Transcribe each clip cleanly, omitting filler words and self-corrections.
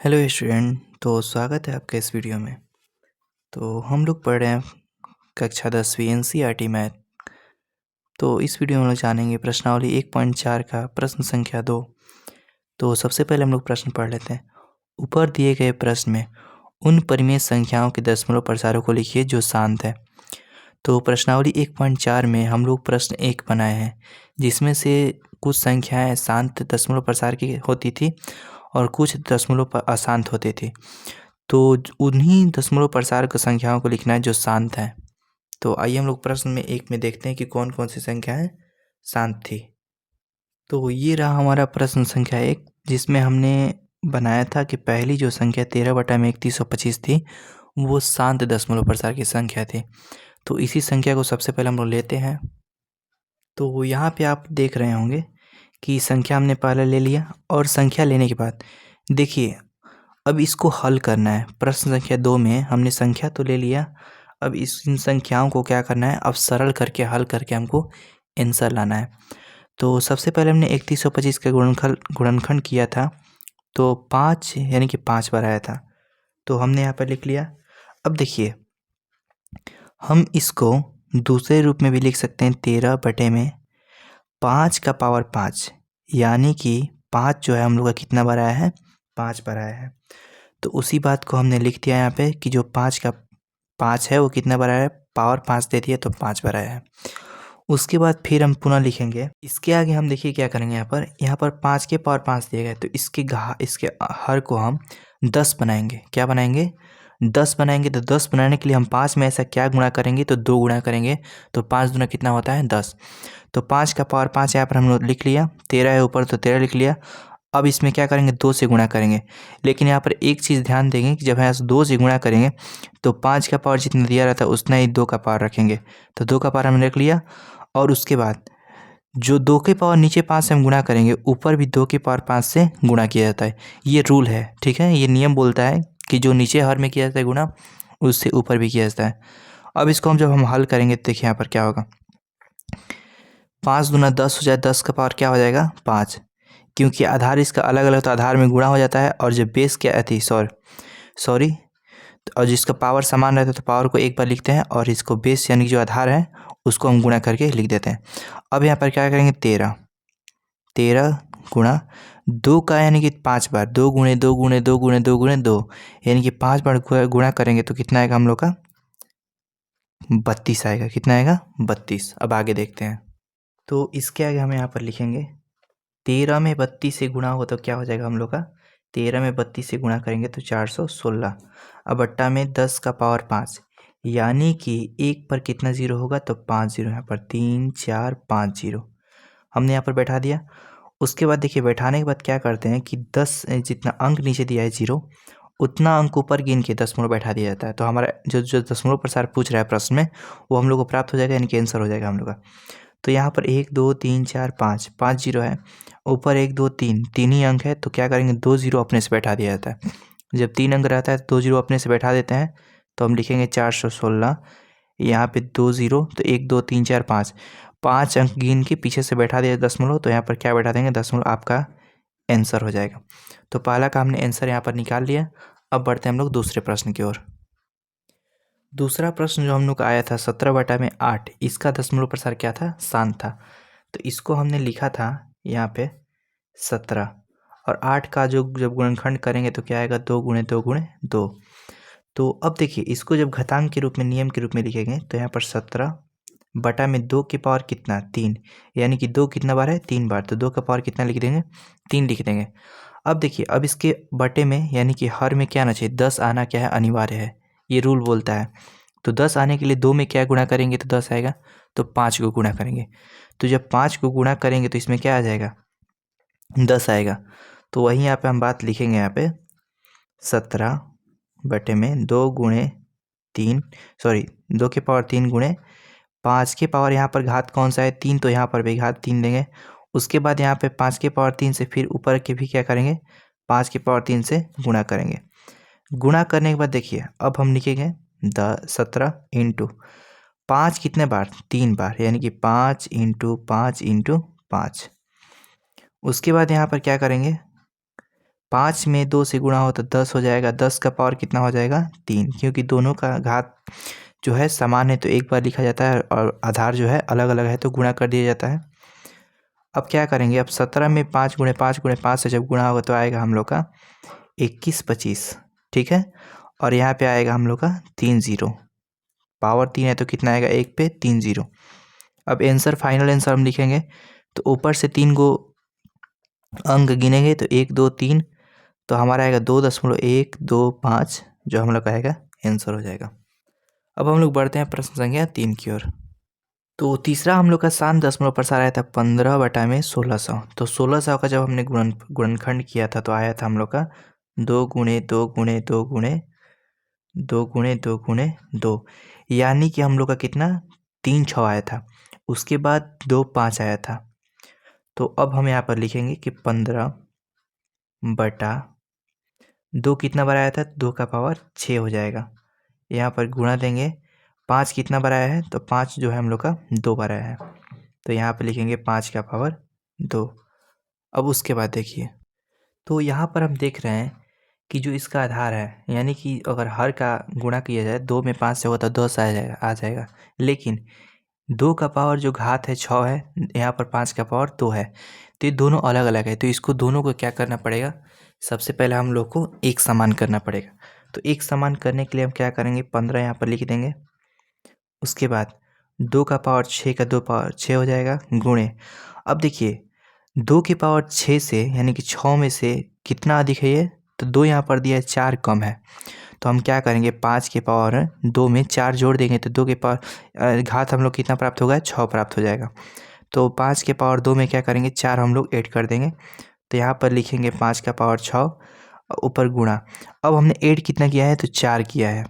Hello student. तो स्वागत है आपका इस वीडियो में। तो हम लोग पढ़ रहे हैं कक्षा 10वीं एनसीईआरटी मैथ। तो इस वीडियो में हम लोग जानेंगे प्रश्नावली 1.4 का प्रश्न संख्या 2। तो सबसे पहले हम लोग प्रश्न पढ़ लेते हैं। ऊपर दिए गए प्रश्न में उन परिमेय संख्याओं के दशमलव प्रसारों को लिखिए जो शांत है। तो प्रश्नावली 1.4 में हम लोग प्रश्न 1 बनाए हैं, जिसमें से कुछ संख्याएं शांत दशमलव प्रसार की होती थी और कुछ दशमलव अशांत होती थी। तो उन्हीं दशमलव प्रसार की संख्याओं को लिखना है जो शांत है। तो आइए हम लोग प्रश्न में 1 में देखते हैं कि कौन कौन सी संख्याएं शांत थी। तो ये रहा हमारा प्रश्न संख्या 1, जिसमें हमने बनाया था कि पहली जो संख्या 13/3125 थी वो शांत दशमलव प्रसार की संख्या थी। तो इसी संख्या को सबसे पहले हम लोग लेते हैं। तो यहाँ पे आप देख रहे होंगे कि संख्या हमने पहले ले लिया, और संख्या लेने के बाद देखिए अब इसको हल करना है। प्रश्न संख्या 2 में हमने संख्या तो ले लिया, अब इन संख्याओं को क्या करना है, अब सरल करके हल करके हमको आंसर लाना है। तो सबसे पहले हमने 3125 का गुणनखंड किया था, तो 5 यानी कि 5 बार आया था, तो हमने यहाँ पर लिख लिया। अब देखिए हम इसको दूसरे रूप में भी लिख सकते हैं, 13/5 का पावर 5, यानी कि 5 जो है हम लोग का कितना बार आया है, 5 बार आया है। तो उसी बात को हमने लिख दिया यहाँ पे कि जो 5 का 5 है वो कितना बार आया है, पावर 5 दे दिया तो 5 बार आया है। उसके बाद फिर हम पुनः लिखेंगे। इसके आगे हम देखिए क्या करेंगे, यहाँ पर 5 के पावर 5 दिए गए, तो इसके हर को हम 10 बनाएंगे। क्या बनाएंगे, 10 बनाएंगे। तो 10 बनाने के लिए हम 5 में ऐसा क्या गुणा करेंगे, तो 2 गुणा करेंगे। तो 5 दूना कितना होता है, 10। तो 5 का पावर 5 यहाँ पर हम लोग लिख लिया, 13 है ऊपर तो 13 लिख लिया। अब इसमें क्या करेंगे, 2 से गुणा करेंगे। लेकिन यहाँ पर एक चीज़ ध्यान देंगे कि जब यहाँ से 2 से गुणा करेंगे तो 5 का पावर जितना दिया रहता है उतना ही 2 का पावर रखेंगे। तो 2 का पावर हमने रख लिया, और उसके बाद जो 2 के पावर नीचे 5 से हम गुणा करेंगे, ऊपर भी 2 के पावर 5 से गुणा किया जाता है। ये रूल है, ठीक है। ये नियम बोलता है कि जो नीचे हर में किया जाता है गुणा, उससे ऊपर भी किया जाता है। अब इसको जब हम हल करेंगे तो देखिए यहाँ पर क्या होगा, 5 दूना 10 हो जाए, 10 का पावर क्या हो जाएगा, 5। क्योंकि आधार इसका अलग अलग, तो आधार में गुणा हो जाता है। और जब बेस क्या थी, सॉरी और जिसका पावर समान रहता है तो पावर को एक बार लिखते हैं, और इसको बेस यानी कि जो आधार है उसको हम गुणा करके लिख देते हैं। अब यहाँ पर क्या करेंगे, 13 गुणा 2 का यानी कि 5 बार, 2 गुणे 2 गुणे 2 गुणे 2 गुणे 2, यानी कि 5 बार गुणा करेंगे तो कितना आएगा हम लोग का, 32 आएगा। कितना आएगा, 32। अब आगे देखते हैं। तो इसके आगे हम यहाँ पर लिखेंगे, 13 में 32 से गुणा हो तो क्या हो जाएगा हम लोग का, 13 में 32 से गुणा करेंगे तो 416। अब बट्टा में 10 का पावर 5, यानी कि 1 पर कितना जीरो होगा, तो 5 जीरो, यहाँ पर 3 4 5 जीरो हमने यहाँ पर बैठा दिया। उसके बाद देखिए बैठाने के बाद क्या करते हैं कि 10 जितना अंक नीचे दिया है जीरो, उतना अंक ऊपर गिन के दशमलव बैठा दिया जाता है। तो हमारा जो दशमलव प्रसार पूछ रहा है प्रश्न में, वो हम लोग को प्राप्त हो जाएगा, यानी कि आंसर हो जाएगा हम लोग का। तो यहाँ पर 1 2 3 4 5 5 जीरो है, ऊपर 1 2 3 तीन ही अंक है, तो क्या करेंगे, 2 जीरो अपने से बैठा दिया जाता है। जब 3 अंक रहता है तो 2 जीरो अपने से बैठा देते हैं, तो हम लिखेंगे 416। यहाँ पे 2 जीरो, तो 1 2 3 4 5 5 अंक गिन के पीछे से बैठा दिया दशमलव, तो यहाँ पर क्या बैठा देंगे, दशमलव, आपका आंसर हो जाएगा। तो पहला का हमने आंसर यहाँ पर निकाल लिया। अब बढ़ते हैं हम लोग दूसरे प्रश्न की ओर। दूसरा प्रश्न जो हम लोग का आया था 17/8, इसका दशमलव प्रसार क्या था, शांत था। तो इसको हमने लिखा था यहाँ पे 17, और 8 का जो जब गुणनखंड करेंगे तो क्या आएगा, 2 गुणे 2 गुणे 2। तो अब देखिए इसको जब घातांक के रूप में, नियम के रूप में लिखेंगे, तो यहाँ पर 17/2 के पावर कितना, 3, यानी कि 2 कितना बार है, 3 बार, तो 2 का पावर कितना लिख देंगे, 3 लिख देंगे। अब देखिए अब इसके बटे में यानी कि हर में क्या आना चाहिए, 10 आना क्या है, अनिवार्य है, ये रूल बोलता है। तो 10 आने के लिए 2 में क्या गुणा करेंगे तो 10 आएगा, तो 5 को गुणा करेंगे। तो जब 5 को गुणा करेंगे तो इसमें क्या आ जाएगा, 10 आएगा। तो वहीं यहाँ पे हम बात लिखेंगे, यहाँ पे 17/2 गुणे 3, सॉरी 2 के पावर 3 गुणे 5 के पावर, यहाँ पर घात कौन सा है, 3, तो यहाँ पर भी घात 3 देंगे। उसके बाद यहाँ पे 5 के पावर 3 से फिर ऊपर के भी क्या करेंगे, 5 के पावर 3 से गुणा करेंगे। गुणा करने के बाद देखिए अब हम लिखेंगे 17 इंटू 5 कितने बार, 3 बार, यानी कि 5 इंटू 5 इंटू 5। उसके बाद यहाँ पर क्या करेंगे, 5 में 2 से गुणा हो तो 10 हो जाएगा। 10 का पावर कितना हो जाएगा 3, क्योंकि दोनों का घात जो है समान है तो एक बार लिखा जाता है और आधार जो है अलग अलग है तो गुणा कर दिया जाता है। अब क्या करेंगे, अब 17 में 5 गुणे 5 गुणे 5 से जब गुणा होगा तो आएगा हम लोग का 21 25, ठीक है। और यहाँ पे आएगा हम लोग का 3 0, पावर 3 है तो कितना आएगा 1 पे 3 0। अब आंसर फाइनल आंसर हम लिखेंगे तो ऊपर से 3 गो अंक गिनेंगे तो 1 2 3, तो हमारा आएगा 2.125 जो हम लोग का आएगा आंसर हो जाएगा। अब हम लोग बढ़ते हैं प्रश्न संख्या 3 की ओर। तो तीसरा हम लोग का शांत दशमलव प्रसार आया था 15/1600। तो 1600 का जब हमने गुणनखंड किया था तो आया था हम लोग का 2 गुणे 2 गुणे 2 गुणे 2 गुणे 2 गुणे 2, यानी कि हम लोग का कितना 3 6 आया था। उसके बाद 2 5 आया था। तो अब हम यहाँ पर लिखेंगे कि 15/2 कितना बार आया था, 2 का पावर 6 हो जाएगा। यहाँ पर गुणा देंगे, 5 कितना बार आया है तो 5 जो है हम लोग का 2 बार आया है, तो यहाँ पे लिखेंगे 5 का पावर 2। अब उसके बाद देखिए, तो यहाँ पर हम देख रहे हैं कि जो इसका आधार है, यानी कि अगर हर का गुणा किया जाए 2 में 5 से होता तो 10 आ जाएगा, लेकिन 2 का पावर जो घात है 6 है, यहाँ पर 5 का पावर 2 है, तो ये दोनों अलग अलग है। तो इसको दोनों को क्या करना पड़ेगा, सबसे पहले हम लोग को एक समान करना पड़ेगा। तो एक समान करने के लिए हम क्या करेंगे, 15 यहाँ पर लिख देंगे। उसके बाद 2 का पावर 6 का 2 पावर 6 हो जाएगा, गुणे। अब देखिए 2 की पावर 6 से यानी कि 6 में से कितना अधिक है ये, तो 2 यहाँ पर दिया है, 4 कम है। तो हम क्या करेंगे, 5 के पावर 2 में 4 जोड़ देंगे तो 2 के पावर घात हम लोग कितना प्राप्त होगा, 6 प्राप्त हो जाएगा। तो 5 के पावर 2 में क्या करेंगे, 4 हम लोग ऐड कर देंगे। तो यहाँ पर लिखेंगे 5 का पावर 6 ऊपर गुणा। अब हमने ऐड कितना किया है, तो 4 किया है।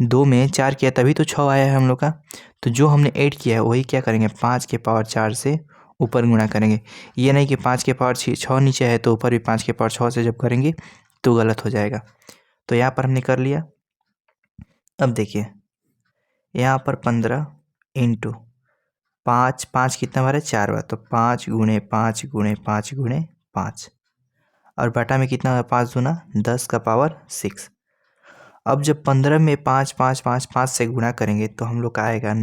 2 में 4 किया तभी तो 6 आया है हम लोग का। तो जो हमने ऐड किया है वही क्या करेंगे, 5 के पावर 4 से ऊपर गुणा करेंगे। ये नहीं कि 5 के पावर 6 नीचे है तो ऊपर भी 5 के पावर 6 से जब करेंगे तो गलत हो जाएगा। तो यहाँ पर हमने कर लिया। अब देखिए यहाँ पर 15 इंटू 5, 5 कितना बार है, 4 बार, तो 5 गुणे 5 गुणे 5 गुणे 5, और बटा में कितना, 5 दूना 10 का पावर 6। अब जब 15 में 5 5 5 5 से गुणा करेंगे तो हम लोग का आएगा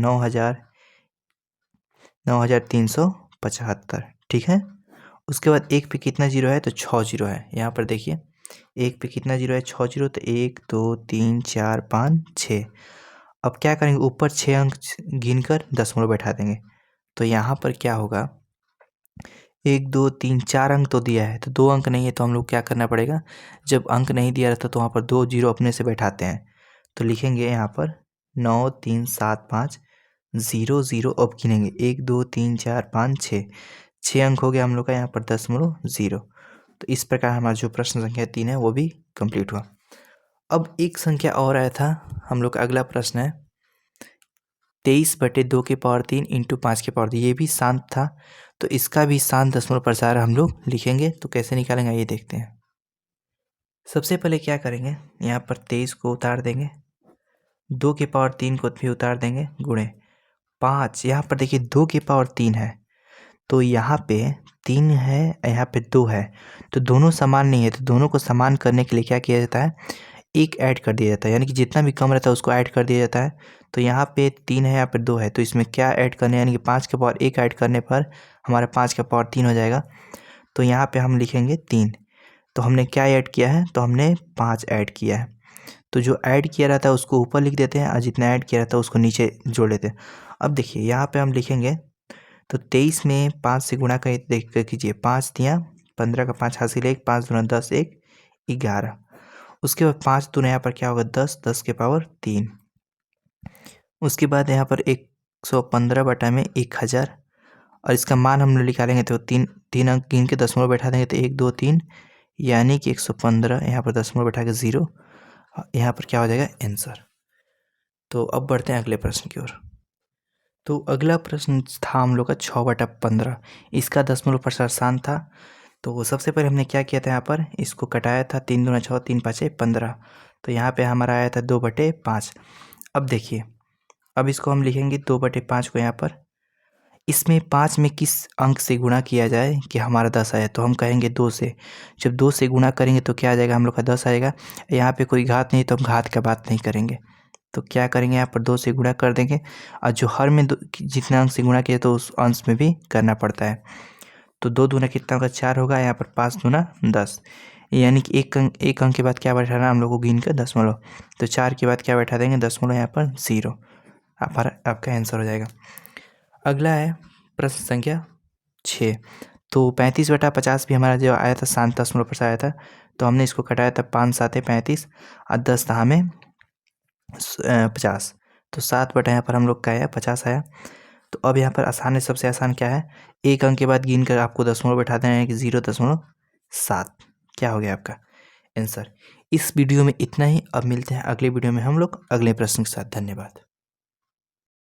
9375, ठीक है। उसके बाद 1 पे कितना जीरो है, तो 6 जीरो है। यहाँ पर देखिए 1 पे कितना जीरो है, 6 जीरो, तो 1 2 3 4 5 6। अब क्या करेंगे, ऊपर 6 अंक गिनकर दशमलव बैठा देंगे। तो यहाँ पर क्या होगा, 1 2 3 4 अंक तो दिया है, तो 2 अंक नहीं है, तो हम लोग क्या करना पड़ेगा, जब अंक नहीं दिया रहता तो वहाँ पर 2 जीरो अपने से बैठाते हैं। तो लिखेंगे यहाँ पर 9 3 7 5 0 0, अब गिनेंगे 1 2 3 4 5 6, 6 अंक हो गया हम लोग का यहाँ पर 0.0। तो इस प्रकार हमारा जो प्रश्न संख्या 3 है वो भी कंप्लीट हुआ। अब एक संख्या और आया था, हम लोग का अगला प्रश्न है 23/2 के पावर 3 इंटू 5 के पावर 2, ये भी शांत था। तो इसका भी शांत दशमलव प्रसार हम लोग लिखेंगे। तो कैसे निकालेंगे ये देखते हैं। सबसे पहले क्या करेंगे, यहाँ पर 23 को उतार देंगे, 2 के पावर 3 को भी उतार देंगे, गुणे 5। यहाँ पर देखिए 2 के पावर 3 है, तो यहाँ पे 3 है, यहाँ पे 2 है, तो दोनों समान नहीं है। तो दोनों को समान करने के लिए क्या किया जाता है, एक ऐड कर दिया जाता है, यानी कि जितना भी कम रहता है उसको ऐड कर दिया जाता है। तो यहाँ पे 3 है, यहाँ पे 2 है, तो इसमें क्या ऐड करने, यानी कि 5 के पावर 1 ऐड करने पर हमारा 5 का पावर 3 हो जाएगा। तो यहाँ पे हम लिखेंगे 3। तो हमने क्या ऐड किया है, तो हमने 5 ऐड किया है। तो जो ऐड किया रहता है उसको ऊपर लिख देते हैं और जितना ऐड किया रहता है उसको नीचे जोड़ लेते हैं। अब देखिए यहाँ पे हम लिखेंगे, तो 23 में 5 से गुणा कर देख कर कीजिए, 5 दिया 15 का 5 हासिल 1, 5 दूना 10 1 11। उसके बाद 5 दूना यहाँ पर क्या होगा 10, 10 के पावर 3। उसके बाद यहाँ पर 115 बटा में 1000, और इसका मान हम लोग निकालेंगे तो 3 अंक गिन के दशमलव बैठा देंगे, तो 1 2 3, यानी कि 115, यहाँ पर दशमलव बैठा के 0, यहाँ पर क्या हो जाएगा आंसर। तो अब बढ़ते हैं अगले प्रश्न की ओर। तो अगला प्रश्न था हम लोग का 6/15, इसका दशमलव प्रसार शांत था। तो सबसे पहले हमने क्या किया था, यहाँ पर इसको कटाया था, 3 दूना 6 3 5 15। तो यहाँ पे हमारा आया था 2/5। अब देखिए, अब इसको हम लिखेंगे 2/5 को यहाँ पर, इसमें 5 में किस अंक से गुणा किया जाए कि हमारा 10 आए, तो हम कहेंगे 2 से। जब 2 से गुणा करेंगे तो क्या आ जाएगा, हम लोग का 10 आएगा। यहाँ पे कोई घात नहीं तो हम घात का बात नहीं करेंगे, तो क्या करेंगे यहाँ पर 2 से गुणा कर देंगे। और जो हर में जितना अंक से गुणा किया तो उस अंश में भी करना पड़ता है। तो 2 दूना कितना होगा, 4 होगा। यहाँ पर 5 दूना 10, यानी कि एक अंक के बाद क्या बैठाना हम लोग को, गिन कर दशमलव। तो 4 के बाद क्या बैठा देंगे, दशमलव, यहाँ पर 0। आपका आंसर हो जाएगा। अगला है प्रश्न संख्या 6। तो 35/50 भी हमारा जो आया था 7 दशमलव पर आया था, तो हमने इसको कटाया था 5 7 35 और 10 हमें 50, तो 7 यहाँ पर हम लोग का आया 50 आया। तो अब यहाँ पर आसान है, सबसे आसान क्या है, एक अंक के बाद गिन कर आपको दशमलव बैठा देना है कि 0.7। क्या हो गया आपका आंसर। इस वीडियो में इतना ही। अब मिलते हैं अगले वीडियो में हम लोग अगले प्रश्न के साथ। धन्यवाद।